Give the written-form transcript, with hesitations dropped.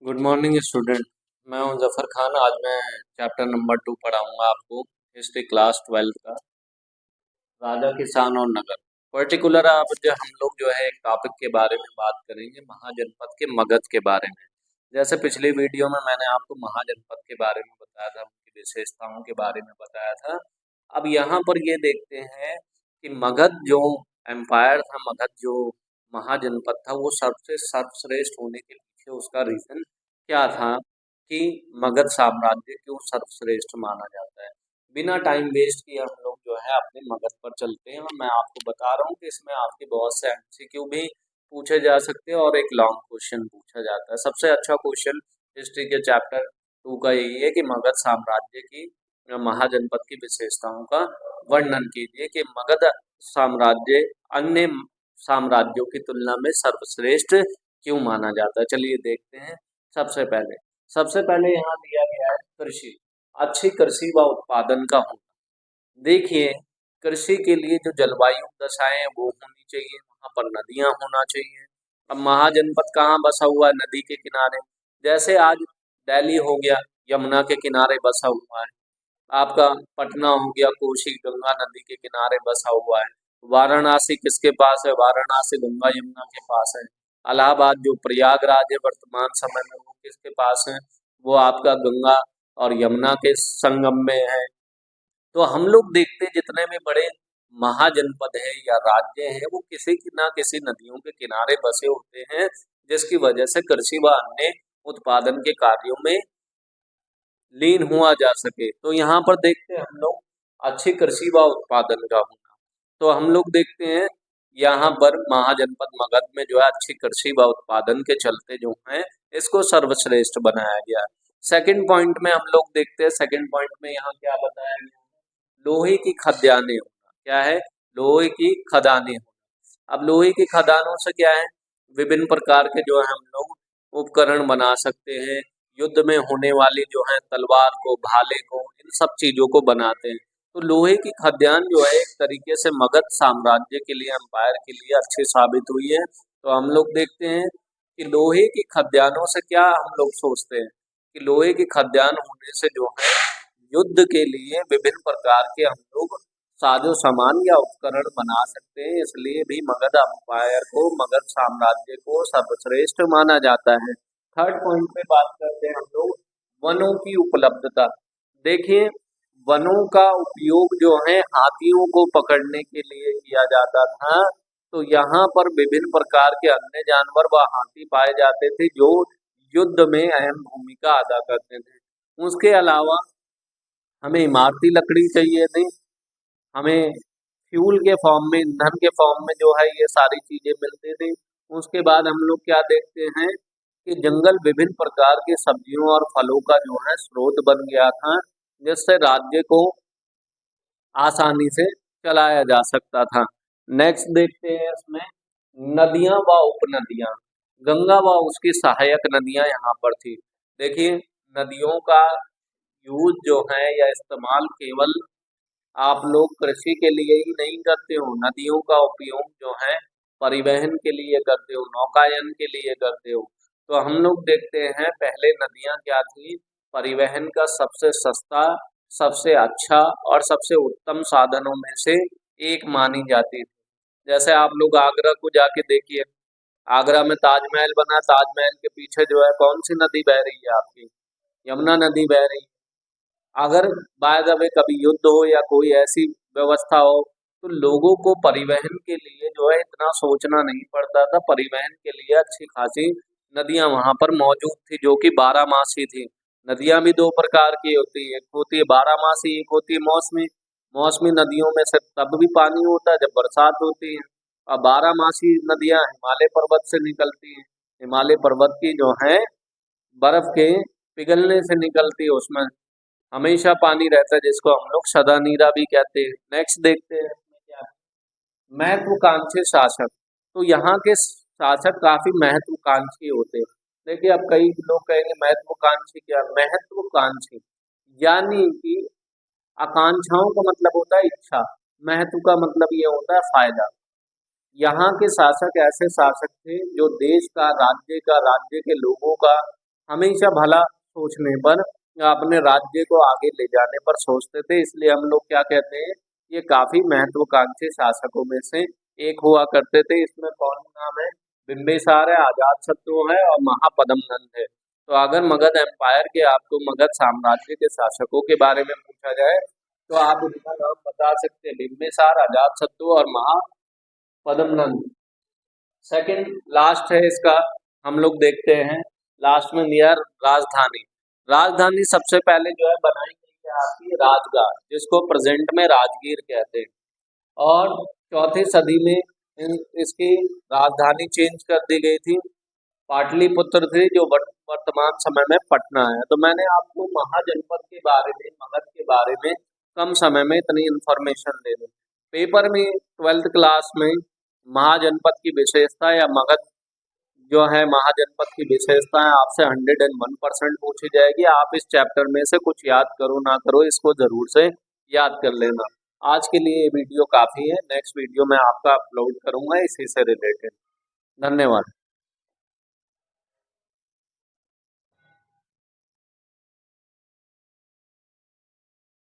Good morning student. मैं हूं जफर खान। आज मैं चैप्टर नंबर 2 पढ़ाऊंगा आपको, हिस्ट्री क्लास 12 का, राजा किसान और नगर। पर्टिकुलर अब जो हम लोग जो है एक टॉपिक के बारे में बात करेंगे, महाजनपद के मगध के बारे में। जैसे पिछली वीडियो में मैंने आपको महाजनपद के बारे में बताया था, उनकी विशेषताओं के बारे में बताया था। अब यहाँ पर ये देखते हैं कि मगध जो एम्पायर था, मगध जो महाजनपद था, वो सबसे सर्वश्रेष्ठ होने के पीछे उसका रीजन क्या था कि मगध साम्राज्य क्यों सर्वश्रेष्ठ माना जाता है। बिना टाइम वेस्ट किए हम लोग जो है अपने मगध पर चलते हैं, और मैं आपको बता रहा हूँ कि इसमें आपके बहुत से एमसीक्यू भी पूछे जा सकते हैं और एक लॉन्ग क्वेश्चन पूछा जाता है। सबसे अच्छा क्वेश्चन हिस्ट्री के चैप्टर 2 का यही है कि मगध साम्राज्य की महाजनपद की विशेषताओं का वर्णन कीजिए कि मगध साम्राज्य अन्य साम्राज्यों की तुलना में सर्वश्रेष्ठ क्यों माना जाता है। चलिए देखते हैं। सबसे पहले यहाँ दिया गया है कृषि, अच्छी कृषि व उत्पादन का होना। देखिए, कृषि के लिए जो जलवायु दशाएं हैं वो होनी चाहिए, वहां पर नदियां होना चाहिए। अब महाजनपद कहाँ बसा हुआ है? नदी के किनारे। जैसे आज दिल्ली हो गया, यमुना के किनारे बसा हुआ है। आपका पटना हो गया, कोसी गंगा नदी के किनारे बसा हुआ है। वाराणसी किसके पास है? वाराणसी गंगा यमुना के पास है। इलाहाबाद जो प्रयागराज है वर्तमान समय में, वो किसके पास है? वो आपका गंगा और यमुना के संगम में है। तो हम लोग देखते हैं जितने भी बड़े महाजनपद है या राज्य हैं, वो किसी की ना किसी नदियों के किनारे बसे होते हैं, जिसकी वजह से कृषि व अन्य उत्पादन के कार्यों में लीन हुआ जा सके। तो यहाँ पर देखते हैं हम लोग अच्छी कृषि व उत्पादन का होना। तो हम लोग देखते हैं यहाँ पर महाजनपद मगध में जो है अच्छी कृषि व उत्पादन के चलते जो है इसको सर्वश्रेष्ठ बनाया गया है। सेकंड पॉइंट में हम लोग देखते हैं, सेकंड पॉइंट में यहाँ क्या बताया गया? लोहे की खदानें होना। क्या है? लोहे की खदानें होना। अब लोहे की खदानों से क्या है? विभिन्न प्रकार के जो है हम लोग उपकरण बना सकते हैं। युद्ध में होने वाली जो है तलवार को, भाले को, इन सब चीजों को बनाते हैं। तो लोहे की खदान जो है एक तरीके से मगध साम्राज्य के लिए, एम्पायर के लिए अच्छी साबित हुई है। तो हम लोग देखते हैं कि लोहे की खदानों से क्या हम लोग सोचते हैं कि लोहे की खदान होने से जो है युद्ध के लिए विभिन्न प्रकार के हम लोग साजो सामान या उपकरण बना सकते हैं। इसलिए भी मगध अम्पायर को, मगध साम्राज्य को सर्वश्रेष्ठ माना जाता है। थर्ड पॉइंट पे बात करते हैं हम लोग, वनों की उपलब्धता। देखिए, वनों का उपयोग जो है हाथियों को पकड़ने के लिए किया जाता था। तो यहाँ पर विभिन्न प्रकार के अन्य जानवर व हाथी पाए जाते थे जो युद्ध में अहम भूमिका अदा करते थे। उसके अलावा हमें इमारती लकड़ी चाहिए थी, हमें फ्यूल के फॉर्म में, ईंधन के फॉर्म में जो है ये सारी चीजें मिलती थी। उसके बाद हम लोग क्या देखते हैं कि जंगल विभिन्न प्रकार की सब्जियों और फलों का जो है स्रोत बन गया था, जिससे राज्य को आसानी से चलाया जा सकता था। नेक्स्ट देखते हैं इसमें नदियां व उपनदियां। गंगा व उसकी सहायक नदियां यहाँ पर थी। देखिए, नदियों का यूज जो है या इस्तेमाल केवल आप लोग कृषि के लिए ही नहीं करते हो, नदियों का उपयोग जो है परिवहन के लिए करते हो, नौकायन के लिए करते हो। तो हम लोग देखते हैं पहले नदियां क्या थी? परिवहन का सबसे सस्ता, सबसे अच्छा और सबसे उत्तम साधनों में से एक मानी जाती थी। जैसे आप लोग आगरा को जाके देखिए, आगरा में ताजमहल बना, ताजमहल के पीछे जो है कौन सी नदी बह रही है? आपकी यमुना नदी बह रही है। अगर बाय द वे कभी युद्ध हो या कोई ऐसी व्यवस्था हो, तो लोगों को परिवहन के लिए जो है इतना सोचना नहीं पड़ता था। परिवहन के लिए अच्छी खासी नदियां वहां पर मौजूद थी, जो कि बारहमासी थी। नदियां भी दो प्रकार की होती है, एक होती है बारहमासी, एक होती है मौसमी। मौसमी नदियों में से तब भी पानी होता है जब बरसात होती है, और बारहमासी नदियां हिमालय पर्वत से निकलती हैं। हिमालय पर्वत की जो है बर्फ के पिघलने से निकलती है, उसमें हमेशा पानी रहता है, जिसको हम लोग सदा नीरा भी कहते हैं। नेक्स्ट देखते हैं इसमें क्या है? महत्वाकांक्षी शासक। तो यहाँ के शासक काफी महत्वाकांक्षी होते हैं। देखिए, अब कई लोग कहेंगे महत्वाकांक्षी क्या? महत्वाकांक्षी यानी कि आकांक्षाओं का मतलब होता है इच्छा, महत्व का मतलब ये होता है फायदा। यहाँ के शासक ऐसे शासक थे जो देश का, राज्य का, राज्य के लोगों का हमेशा भला सोचने पर या अपने राज्य को आगे ले जाने पर सोचते थे, इसलिए हम लोग क्या कहते हैं, ये काफी महत्वाकांक्षी शासकों में से एक हुआ करते थे। इसमें कौन नाम है? बिम्बिसार है, अजातशत्रु है और महापद्मनंद है। तो अगर मगध एम्पायर के आपको मगध साम्राज्य के शासकों के बारे में पूछा जाए तो आप इनका नाम बता सकते हैं, बिम्बिसार, अजातशत्रु और महापद्मनंद। सेकंड लास्ट है इसका, हम लोग देखते हैं लास्ट में दिया राजधानी। राजधानी सबसे पहले जो है बनाई गई है आपकी राजगार, जिसको प्रेजेंट में राजगीर कहते हैं। और चौथी सदी में इसकी राजधानी चेंज कर दी गई थी, पाटलिपुत्र थी, जो वर्तमान समय में पटना है। तो मैंने आपको महाजनपद के बारे में, मगध के बारे में कम समय में इतनी इंफॉर्मेशन दे दी। पेपर में 12th क्लास में महाजनपद की विशेषता या मगध जो है महाजनपद की विशेषताएं आपसे 101% पूछी जाएगी। आप इस चैप्टर में से कुछ याद करो ना करो, इसको जरूर से याद कर लेना। आज के लिए ये वीडियो काफ़ी है, नेक्स्ट वीडियो मैं आपका अपलोड करूंगा इसी से रिलेटेड। धन्यवाद।